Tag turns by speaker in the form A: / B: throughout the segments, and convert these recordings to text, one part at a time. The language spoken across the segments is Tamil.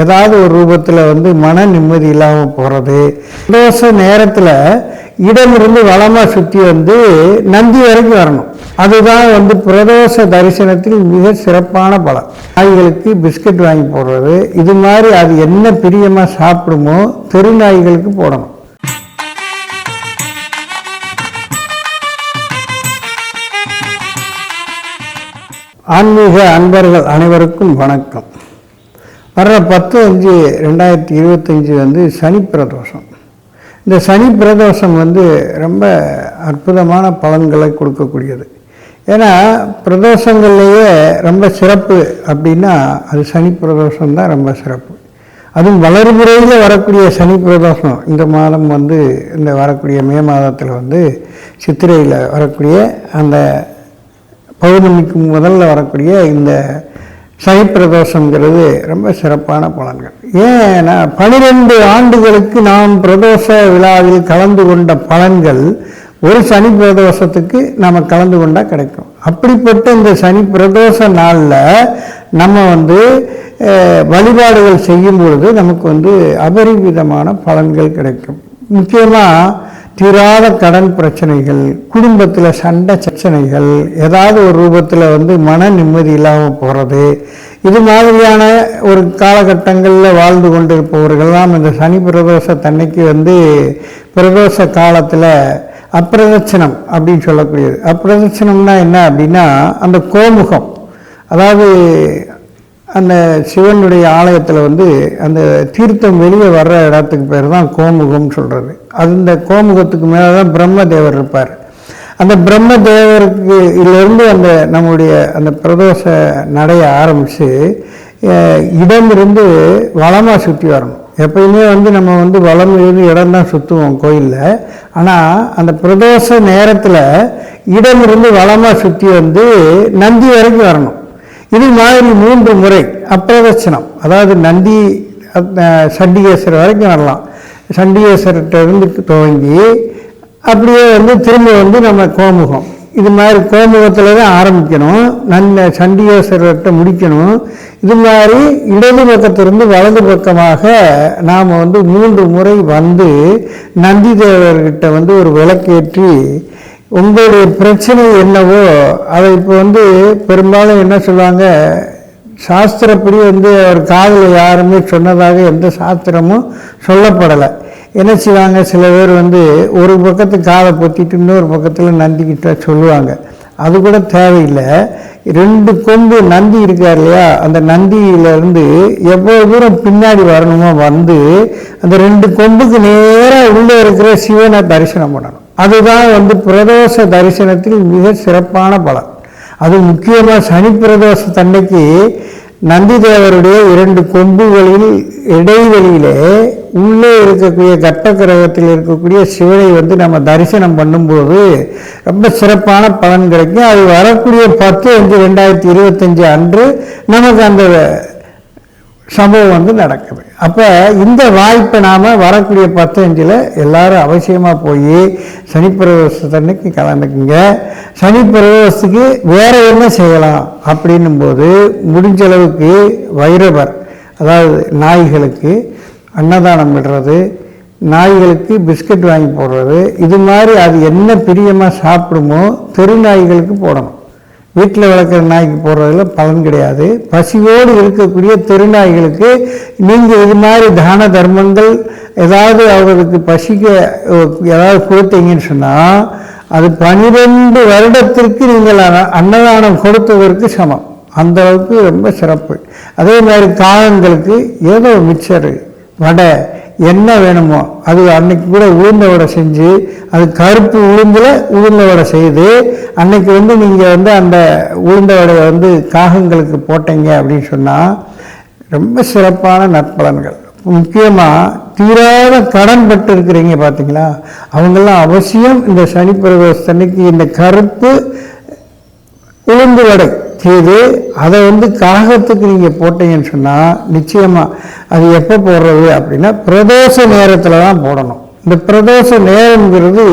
A: ஏதாவது ஒரு ரூபத்தில் மன நிம்மதி இல்லாமல் போகிறது. பிரதோஷ நேரத்தில் இடமிருந்து வளமாக சுற்றி நந்தி வரைக்கும் வரணும். அதுதான் பிரதோஷ தரிசனத்தில் மிக சிறப்பான பலன். நாய்களுக்கு பிஸ்கட் வாங்கி போடுறது, இது மாதிரி அது என்ன பிரியமாக சாப்பிடுமோ தெரு நாய்களுக்கு போடணும். ஆன்மீக அன்பர்கள் அனைவருக்கும் வணக்கம். வர்ற 10/5/2025 சனி பிரதோஷம். இந்த சனி பிரதோஷம் ரொம்ப அற்புதமான பலன்களை கொடுக்கக்கூடியது. ஏன்னா பிரதோஷங்கள்லேயே ரொம்ப சிறப்பு அப்படின்னா அது சனி பிரதோஷம் தான் ரொம்ப சிறப்பு. அதுவும் வளர்முறையில் வரக்கூடிய சனி பிரதோஷம். இந்த மாதம் இந்த வரக்கூடிய மே மாதத்தில் சித்திரையில் வரக்கூடிய அந்த பௌர்ணமிக்கு முதல்ல வரக்கூடிய இந்த சனி பிரதோஷங்கிறது ரொம்ப சிறப்பான பலன்கள். ஏன்னா 12 ஆண்டுகளுக்கு நாம் பிரதோஷ விழாவில் கலந்து கொண்ட பலன்கள் ஒரு சனி பிரதோஷத்துக்கு நம்ம கலந்து கொண்டால் கிடைக்கும். அப்படிப்பட்ட இந்த சனி பிரதோஷ நாளில் நம்ம வழிபாடுகள் செய்யும் பொழுது நமக்கு அபரிவிதமான பலன்கள் கிடைக்கும். முக்கியமாக தீராத கடன் பிரச்சனைகள், குடும்பத்தில் சண்டை பிரச்சனைகள், ஏதாவது ஒரு ரூபத்தில் மன நிம்மதி இல்லாமல் போகிறது, இது மாதிரியான ஒரு காலகட்டங்களில் வாழ்ந்து கொண்டிருப்பவர்கள்லாம் இந்த சனி பிரதோஷத்தன்னைக்கு பிரதோஷ காலத்தில் அப்பிரதட்சணம் அப்படின்னு சொல்லக்கூடியது. அப்பிரதட்சணம்னா என்ன அப்படின்னா அந்த கோமுகம், அதாவது அந்த சிவனுடைய ஆலயத்தில் அந்த தீர்த்தம் வெளியே வர்ற இடத்துக்கு பேர் தான் கோமுகம்னு சொல்கிறது. அந்த கோமுகத்துக்கு மேலே தான் பிரம்மதேவர் இருப்பார். அந்த பிரம்மதேவருக்கு இதிலிருந்து நம்முடைய அந்த பிரதோஷ நடைய ஆரம்பித்து இடமிருந்து வளமாக சுற்றி வரணும். எப்பயுமே நம்ம வளம் இருந்து இடம் தான் சுற்றுவோம் கோயிலில். ஆனால் அந்த பிரதோஷ நேரத்தில் இடமிருந்து வளமாக சுற்றி நந்தி வரைக்கும் வரணும். இது மாதிரி 3 முறை அப்பிரதட்சணம், அதாவது நந்தி சண்டிகேஸ்வரர் வரைக்கும் வரலாம். சண்டிகேஸ்வரர்கிட்ட இருந்து துவங்கி அப்படியே திரும்ப நம்ம கோமுகம், இது மாதிரி கோமுகத்தில் தான் ஆரம்பிக்கணும், சண்டிகேஸ்வரர்கிட்ட முடிக்கணும். இது மாதிரி இடது பக்கத்திலிருந்து வலது பக்கமாக நாம் 3 முறை நந்தி தேவர்கிட்ட ஒரு விளக்கேற்றி உங்களுடைய பிரச்சனை என்னவோ அதை இப்போ பெரும்பாலும் என்ன சொல்லுவாங்க, சாஸ்திரப்படி அவர் காதில் யாருமே சொன்னதாக எந்த சாஸ்திரமும் சொல்லப்படலை. என்ன செய்வாங்க, சில பேர் ஒரு பக்கத்து காதை பொத்திட்டு இன்னொரு பக்கத்தில் நந்திக்கிட்ட சொல்லுவாங்க. அது கூட தேவையில்லை. 2 கொம்பு நந்தி இருக்கார் இல்லையா, அந்த நந்தியிலேருந்து எவ்வளோ தூரம் பின்னாடி வரணுமோ அந்த 2 கொம்புக்கு நேராக உள்ளே இருக்கிற சிவனை தரிசனம் பண்ணணும். அதுதான் பிரதோஷ தரிசனத்தில் மிக சிறப்பான பலன். அது முக்கியமாக சனி பிரதோஷத்தன்னைக்கு நந்தி தேவருடைய 2 கொம்புகளில் இடைவெளியிலே உள்ளே இருக்கக்கூடிய கர்ப்ப கிரகத்தில் இருக்கக்கூடிய சிவனை நம்ம தரிசனம் பண்ணும்போது ரொம்ப சிறப்பான பலன் கிடைக்கும். அது வரக்கூடிய 10/5/2025 அன்று நமக்கு அந்த சம்பவம் நடக்குது. அப்போ இந்த வாய்ப்பை நாம் வரக்கூடிய 10/5 எல்லாரும் அவசியமாக போய் சனி பிரதோஷத்தன்னைக்கு கலந்துக்குங்க. சனி பிரதோஷத்துக்கு வேறு என்ன செய்யலாம் அப்படின்னும் போது முடிஞ்ச அளவுக்கு வைரவர், அதாவது நாய்களுக்கு அன்னதானம் விடுறது, நாய்களுக்கு பிஸ்கட் வாங்கி போடுறது, இது மாதிரி அது என்ன பிரியமாக சாப்பிடுமோ தெரு நாய்களுக்கு போடணும். வீட்டில் வளர்க்குற நாய்க்கு போடுறதுல பலன் கிடையாது. பசியோடு இருக்கக்கூடிய தெருநாய்களுக்கு நீங்கள் இது மாதிரி தான தர்மங்கள் ஏதாவது அவர்களுக்கு பசிக்க ஏதாவது கொடுத்தீங்கன்னு சொன்னால் அது 12 வருடத்திற்கு நீங்கள் அன்னதானம் கொடுத்ததற்கு சமம். அந்த அளவுக்கு ரொம்ப சிறப்பு. அதே மாதிரி காகங்களுக்கு ஏதோ மிக்சரு, வடை, என்ன வேணுமோ அது அன்னைக்கு கூட உளுந்த வடை செஞ்சு, அது கருப்பு உளுந்த வடை செய்து அன்னைக்கு நீங்கள் அந்த உளுந்த வடையை காகங்களுக்கு போட்டீங்க அப்படின்னு சொன்னால் ரொம்ப சிறப்பான நற்பலன்கள். முக்கியமாக தீராத கடன் பட்டு இருக்கிறீங்க பார்த்தீங்களா, அவங்கெல்லாம் அவசியம் இந்த சனி பிரதோஷத்தன்னைக்கு இந்த கருப்பு உளுந்து வடை செய்து அதை காகத்துக்கு நீங்கள் போட்டீங்கன்னு சொன்னால் நிச்சயமாக அது எப்போ போடுறது அப்படின்னா பிரதோஷ நேரத்தில் தான் போடணும். இந்த பிரதோஷ நேரம்ங்கிறது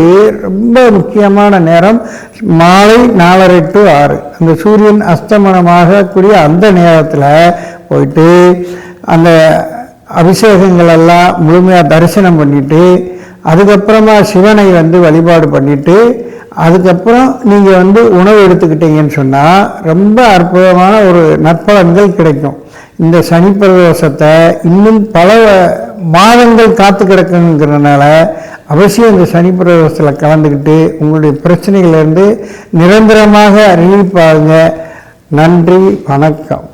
A: ரொம்ப முக்கியமான நேரம். மாலை 4:30 to 6 அந்த சூரியன் அஸ்தமனமாகக்கூடிய அந்த நேரத்தில் போயிட்டு அந்த அபிஷேகங்கள் எல்லாம் முழுமையாக தரிசனம் பண்ணிட்டு அதுக்கப்புறமா சிவனை வழிபாடு பண்ணிட்டு அதுக்கப்புறம் நீங்கள் உணவு எடுத்துக்கிட்டீங்கன்னு சொன்னால் ரொம்ப அற்புதமான ஒரு நற்பலன்கள் கிடைக்கும். இந்த சனி பிரதோஷத்தை இன்னும் பல மாதங்கள் காத்து கிடக்குங்கிறதுனால அவசியம் இந்த சனி பிரதோஷத்தில் கலந்துக்கிட்டு உங்களுடைய பிரச்சனைகளிலிருந்து நிரந்தரமாக ரிலீஃப் ஆகுங்க. நன்றி, வணக்கம்.